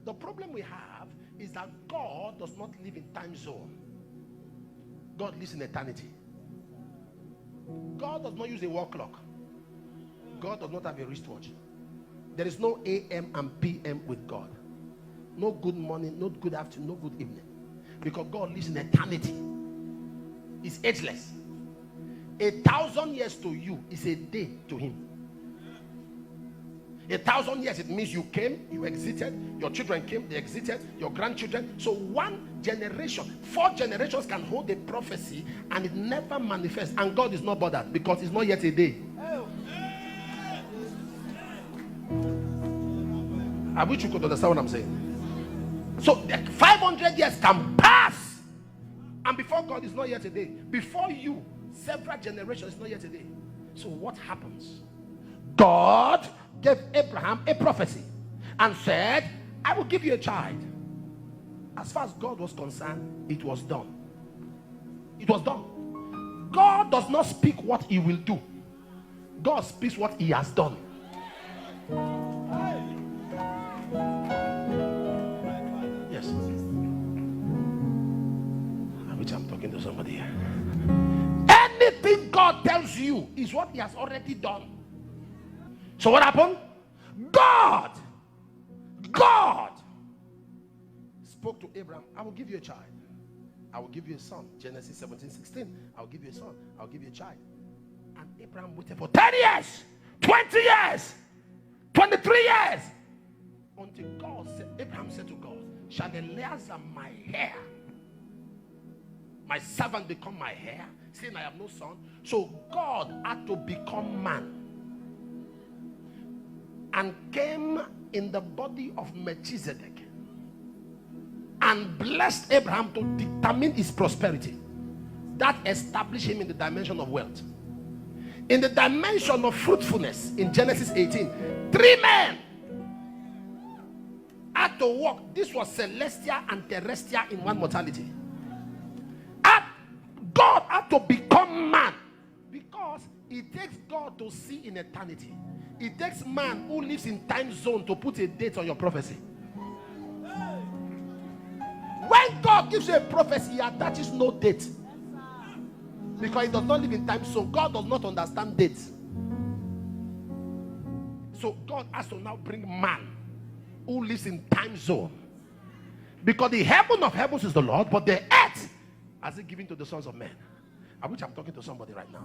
The problem we have is that God does not live in time zone. God lives in eternity. God does not use a wall clock. God does not have a wristwatch. There is no AM and PM with God. No good morning, no good afternoon, no good evening. Because God lives in eternity. He's ageless. 1,000 years to you is a day to him. 1,000 years, it means you came, you exited, your children came, they exited, your grandchildren. So one generation, 4 generations can hold a prophecy and it never manifests. And God is not bothered because it's not yet a day. I wish you could understand what I'm saying. So 500 years can pass, and before God is not yet a day. Before you, several generations is not yet a day. So what happens? God gave Abraham a prophecy and said, I will give you a child. As far as God was concerned, it was done. It was done. God does not speak what he will do. God speaks what he has done. Yes. I wish I'm talking to somebody here. Anything God tells you is what he has already done. So what happened? God spoke to Abraham. I will give you a child. I will give you a son. Genesis 17:16. I will give you a son. I will give you a child. And Abraham waited for 10 years, 20 years, 23 years. Until God said, Abraham said to God, shall the layers of my hair, my servant, become my hair, saying I have no son? So God had to become man and came in the body of Melchizedek and blessed Abraham to determine his prosperity. That established him in the dimension of wealth. In the dimension of fruitfulness, in Genesis 18, 3 men had to walk. This was celestial and terrestrial in one mortality. God had to become man because it takes God to see in eternity. It takes man who lives in time zone to put a date on your prophecy. When God gives you a prophecy, he attaches no date. Because he does not live in time zone. God does not understand dates. So God has to now bring man who lives in time zone. Because the heaven of heavens is the Lord, but the earth has it given to the sons of men. I wish I'm talking to somebody right now.